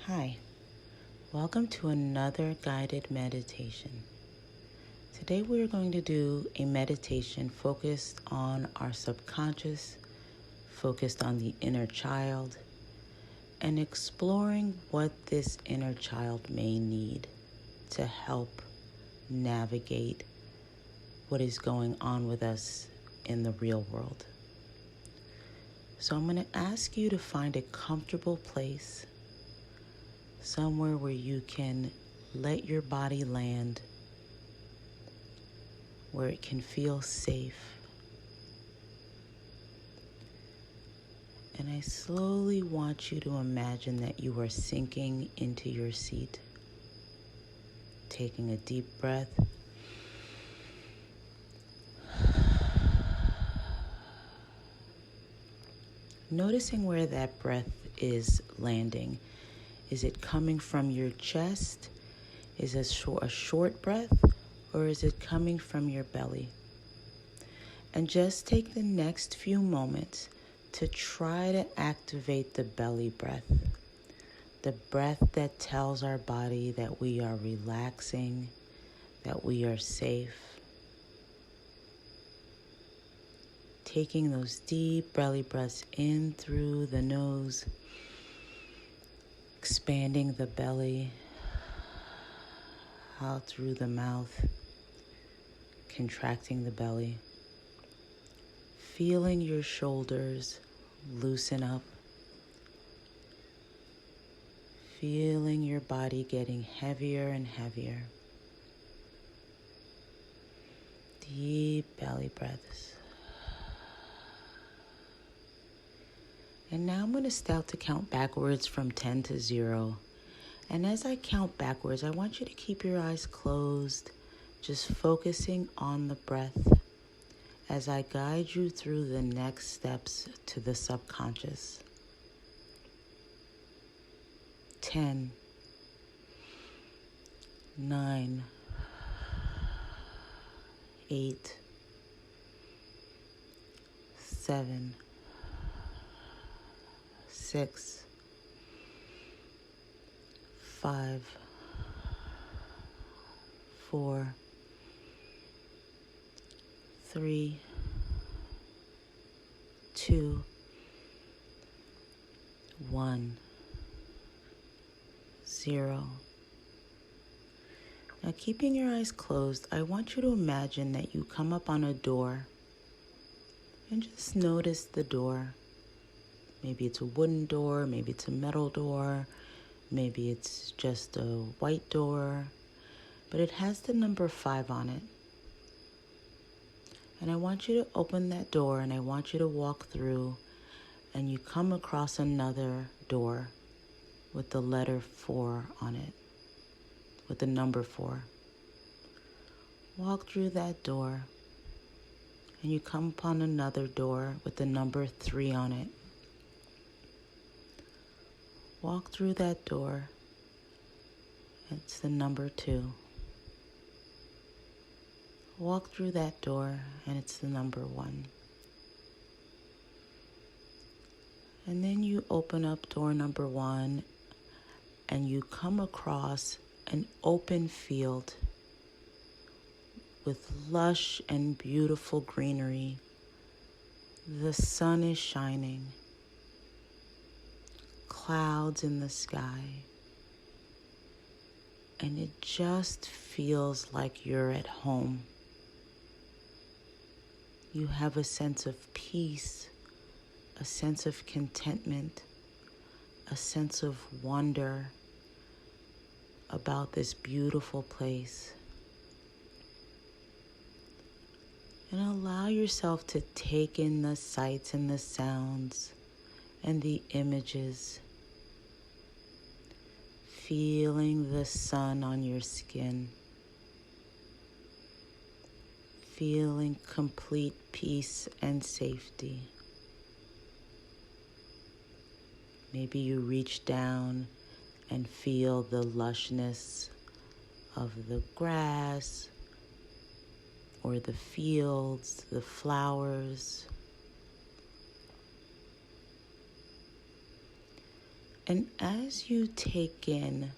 Hi, welcome to another guided meditation. Today we're going to do a meditation focused on our subconscious, focused on the inner child, and exploring what this inner child may need to help navigate what is going on with us in the real world. So I'm going to ask you to find a comfortable place, somewhere where you can let your body land, where it can feel safe. And I slowly want you to imagine that you are sinking into your seat, taking a deep breath. Noticing where that breath is landing. Is it coming from your chest? Is it a short breath, or is it coming from your belly? And just take the next few moments to try to activate the belly breath, the breath that tells our body that we are relaxing, that we are safe. Taking those deep belly breaths in through the nose, expanding the belly, out through the mouth, contracting the belly, feeling your shoulders loosen up, feeling your body getting heavier and heavier. Deep belly breaths. And now I'm going to start to count backwards from 10 to 0. And as I count backwards, I want you to keep your eyes closed, just focusing on the breath as I guide you through the next steps to the subconscious. 10, 9, 8, 7, 6, 5, 4, 3, 2, 1, 0. Now, keeping your eyes closed, I want you to imagine that you come up on a door and just notice the door. Maybe it's a wooden door, maybe it's a metal door, maybe it's just a white door, but it has the number 5 on it. And I want you to open that door and I want you to walk through, and you come across another door with the letter 4 on it, with the number 4. Walk through that door and you come upon another door with the number 3 on it. Walk through that door, it's the number 2. Walk through that door and it's the number 1. And then you open up door number 1 and you come across an open field with lush and beautiful greenery. The sun is shining. Clouds in the sky. And it just feels like you're at home. You have a sense of peace, a sense of contentment, a sense of wonder about this beautiful place. And allow yourself to take in the sights and the sounds and the images, feeling the sun on your skin, feeling complete peace and safety. Maybe you reach down and feel the lushness of the grass or the fields, the flowers. And as you take in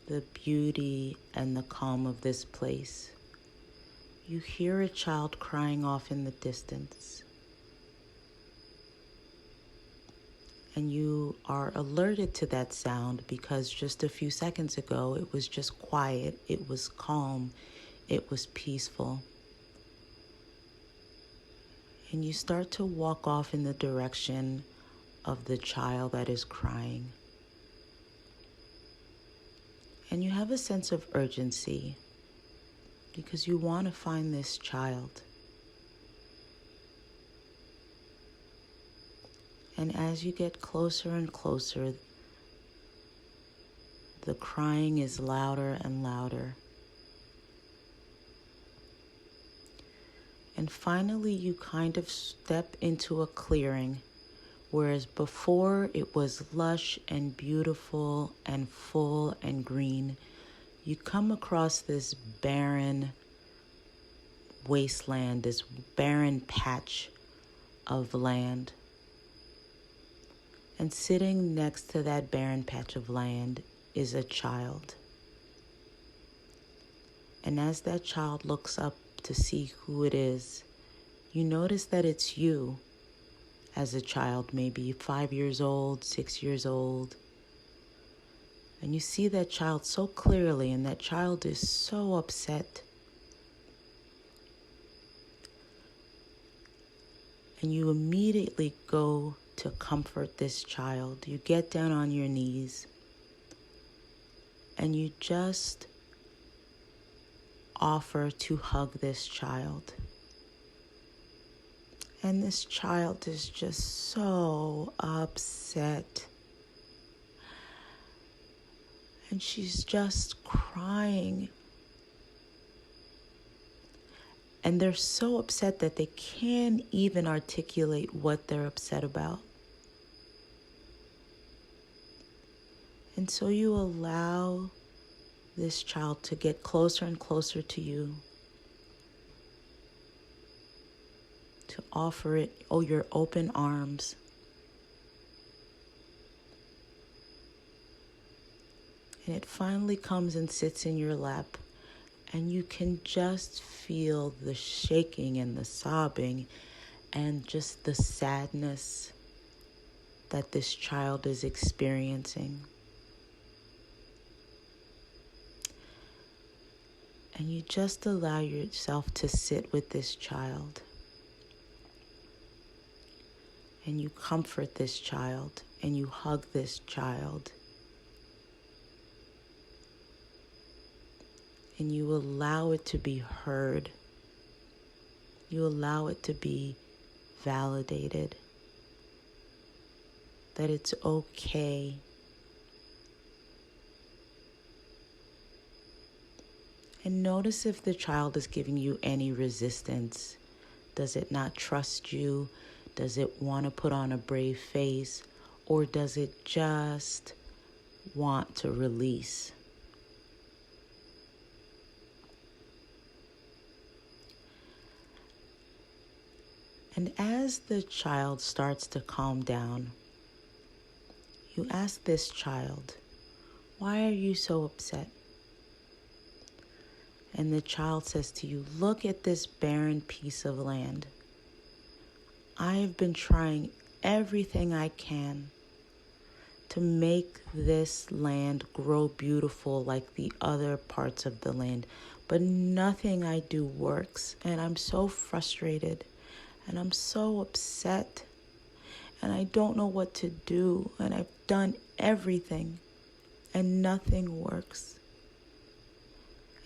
the beauty and the calm of this place, you hear a child crying off in the distance. And you are alerted to that sound because just a few seconds ago, it was just quiet, it was calm, it was peaceful. And you start to walk off in the direction of the child that is crying. And you have a sense of urgency because you want to find this child. And as you get closer and closer, the crying is louder and louder. And finally, you kind of step into a clearing, whereas before it was lush and beautiful and full and green. You come across this barren wasteland, this barren patch of land. And sitting next to that barren patch of land is a child. And as that child looks up to see who it is, you notice that it's you as a child, maybe 5 years old, 6 years old. And you see that child so clearly, and that child is so upset. And you immediately go to comfort this child. You get down on your knees and you just offer to hug this child. And this child is just so upset. And she's just crying. And they're so upset that they can't even articulate what they're upset about. And so you allow this child to get closer and closer to you, to offer it your open arms. And it finally comes and sits in your lap, and you can just feel the shaking and the sobbing and just the sadness that this child is experiencing. And you just allow yourself to sit with this child. And you comfort this child, and you hug this child. And you allow it to be heard. You allow it to be validated. That it's okay. And notice if the child is giving you any resistance. Does it not trust you? Does it want to put on a brave face? Or does it just want to release? And as the child starts to calm down, you ask this child, "Why are you so upset?" And the child says to you, "Look at this barren piece of land. I have been trying everything I can to make this land grow beautiful like the other parts of the land, but nothing I do works, and I'm so frustrated, and I'm so upset, and I don't know what to do, and I've done everything, and nothing works.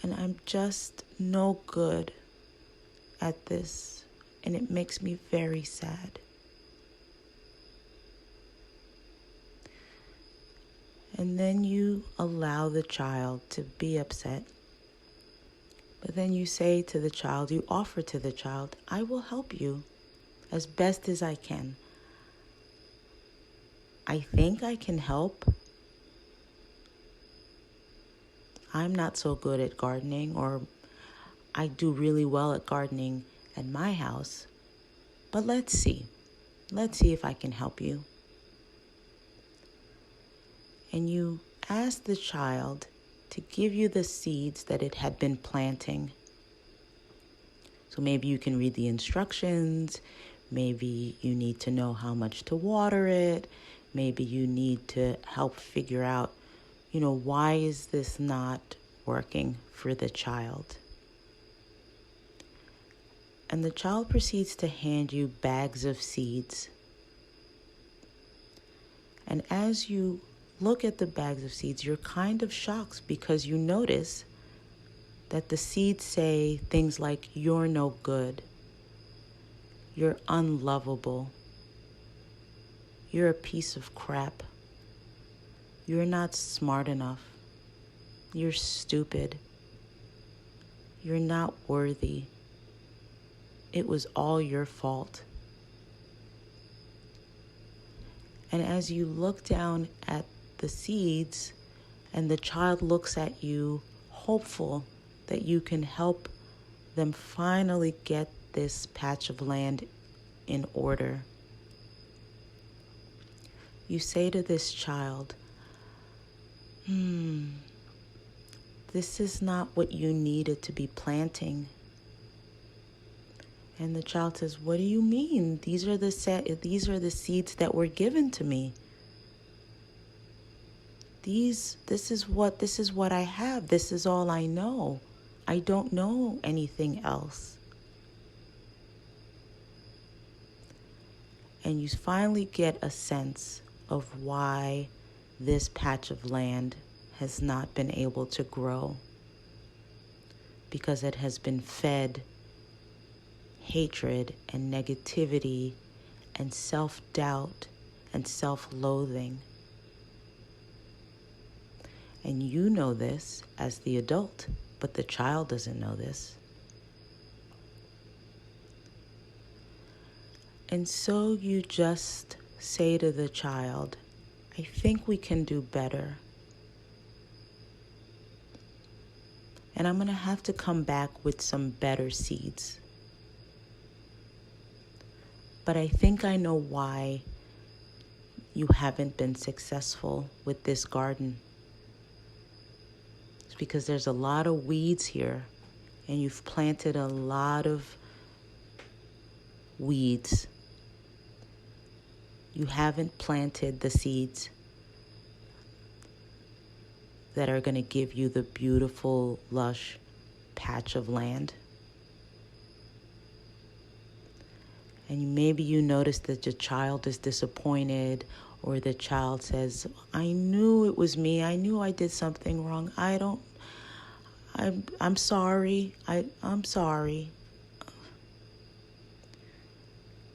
And I'm just no good at this, and it makes me very sad." And then you allow the child to be upset. But then you say to the child, you offer to the child, "I will help you as best as I can. I think I can help. I'm not so good at gardening, or I do really well at gardening at my house. But let's see. Let's see if I can help you." And you ask the child to give you the seeds that it had been planting. So maybe you can read the instructions. Maybe you need to know how much to water it. Maybe you need to help figure out, why is this not working for the child? And the child proceeds to hand you bags of seeds. And as you look at the bags of seeds, you're kind of shocked because you notice that the seeds say things like, you're no good, you're unlovable, you're a piece of crap, you're not smart enough, you're stupid, you're not worthy, it was all your fault. And as you look down at the seeds and the child looks at you, hopeful that you can help them finally get this patch of land in order, you say to this child, this is not what you needed to be planting. And the child says, what do you mean? These are the seeds that were given to me. This is what I have. This is all I know. I don't know anything else. And you finally get a sense of why this patch of land has not been able to grow. Because it has been fed hatred and negativity and self-doubt and self-loathing. And you know this as the adult, but the child doesn't know this. And so you just say to the child, I think we can do better. And I'm going to have to come back with some better seeds. But I think I know why you haven't been successful with this garden. It's because there's a lot of weeds here, and you've planted a lot of weeds. You haven't planted the seeds that are going to give you the beautiful, lush patch of land. And maybe you notice that the child is disappointed, or the child says, I knew it was me. I knew I did something wrong. I'm sorry. I'm sorry.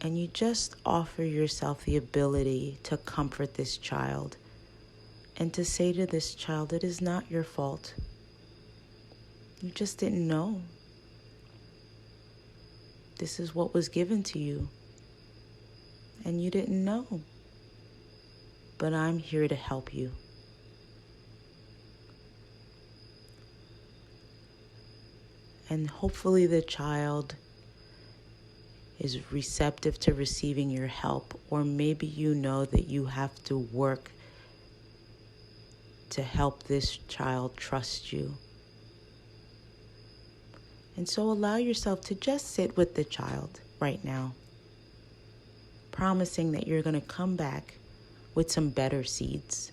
And you just offer yourself the ability to comfort this child and to say to this child, it is not your fault. You just didn't know. This is what was given to you, and you didn't know. But I'm here to help you. And hopefully the child is receptive to receiving your help, or maybe you know that you have to work to help this child trust you. And so allow yourself to just sit with the child right now, promising that you're going to come back with some better seeds.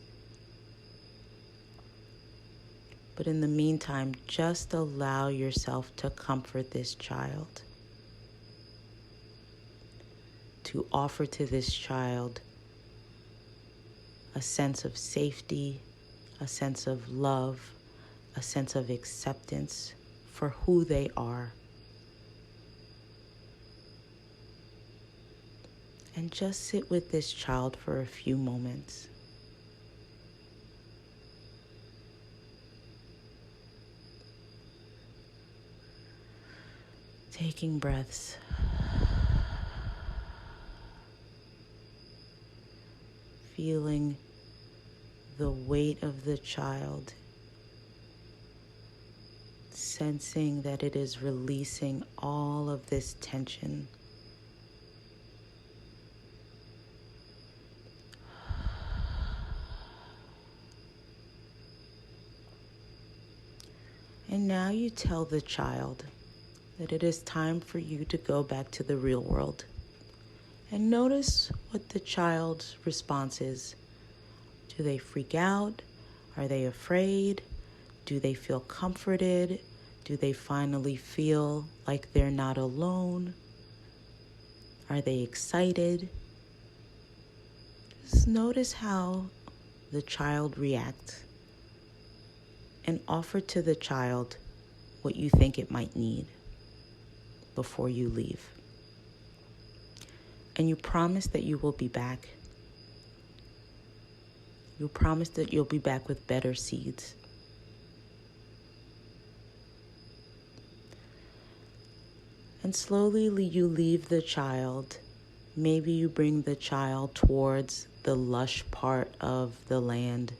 But in the meantime, just allow yourself to comfort this child, to offer to this child a sense of safety, a sense of love, a sense of acceptance for who they are. And just sit with this child for a few moments. Taking breaths. Feeling the weight of the child. Sensing that it is releasing all of this tension. And now you tell the child that it is time for you to go back to the real world. And notice what the child's response is. Do they freak out? Are they afraid? Do they feel comforted? Do they finally feel like they're not alone? Are they excited? Just notice how the child reacts and offer to the child what you think it might need before you leave. And you promise that you will be back. You promise that you'll be back with better seeds. And slowly you leave the child. Maybe you bring the child towards the lush part of the land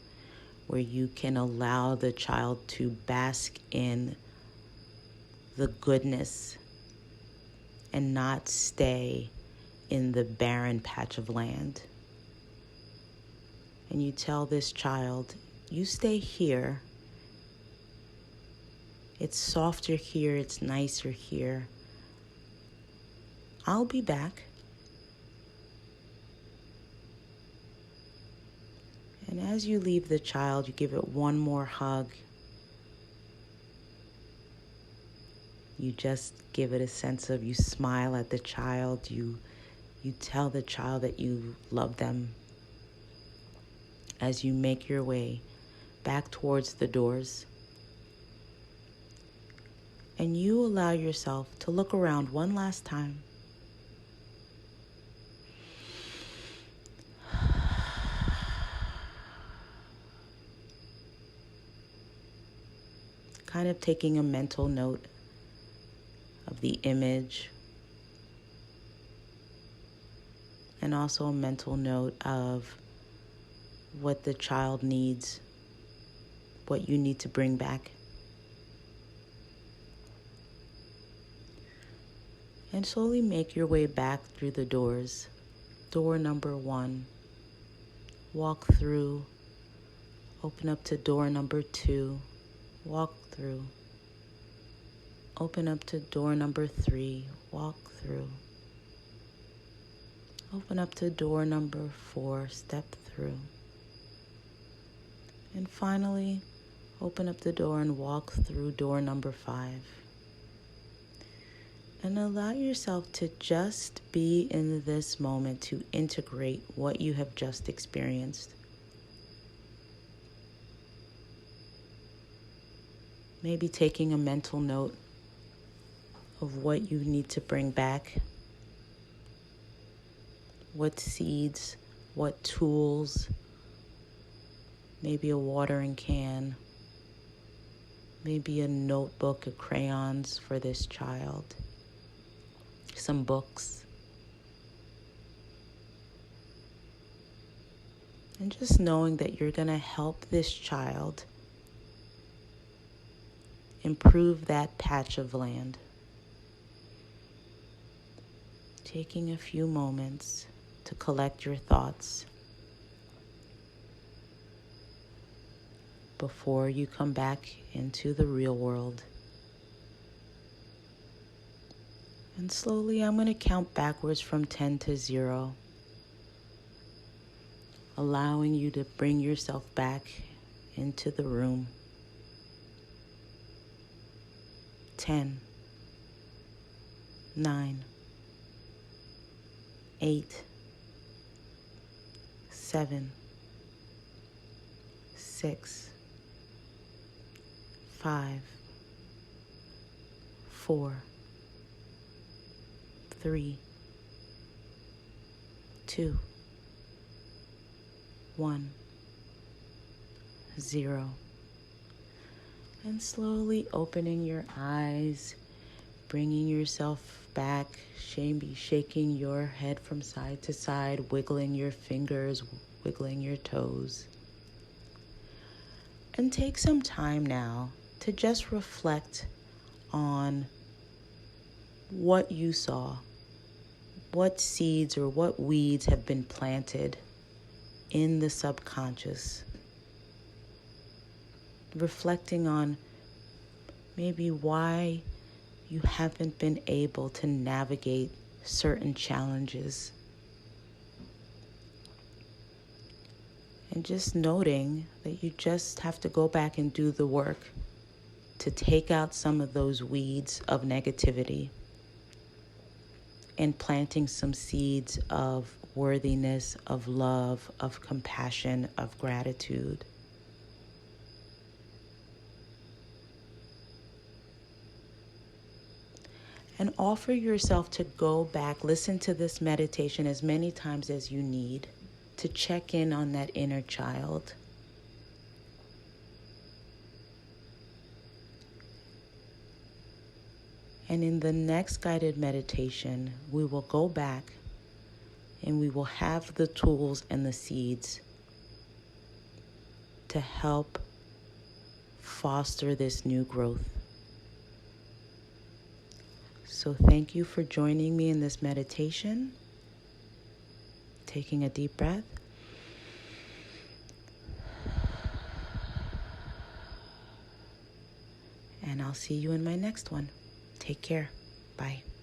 where you can allow the child to bask in the goodness and not stay in the barren patch of land. And you tell this child, you stay here. It's softer here, it's nicer here. I'll be back. And as you leave the child, you give it one more hug. You just give it a sense of, you smile at the child, you tell the child that you love them. As you make your way back towards the doors, and you allow yourself to look around one last time. Kind of taking a mental note of the image, and also a mental note of what the child needs, what you need to bring back. And slowly make your way back through the doors. Door number 1, walk through, open up to door number 2, walk through, open up to door number 3, walk through, open up to door number 4, step through. And finally, open up the door and walk through door number 5. And allow yourself to just be in this moment, to integrate what you have just experienced. Maybe taking a mental note of what you need to bring back, what seeds, what tools, maybe a watering can, maybe a notebook, of crayons for this child, some books. And just knowing that you're going to help this child improve that patch of land. Taking a few moments to collect your thoughts before you come back into the real world. And slowly I'm going to count backwards from 10 to 0, allowing you to bring yourself back into the room. 10, 9, 8, 7, 6, 5, 4, 3, 2, 1, 0. And slowly opening your eyes, bringing yourself back, shaking your head from side to side, wiggling your fingers, wiggling your toes. And take some time now to just reflect on what you saw, what seeds or what weeds have been planted in the subconscious. Reflecting on maybe why you haven't been able to navigate certain challenges. And just noting that you just have to go back and do the work to take out some of those weeds of negativity and planting some seeds of worthiness, of love, of compassion, of gratitude. And offer yourself to go back, listen to this meditation as many times as you need to check in on that inner child. And in the next guided meditation, we will go back and we will have the tools and the seeds to help foster this new growth. So thank you for joining me in this meditation. Taking a deep breath. And I'll see you in my next one. Take care. Bye.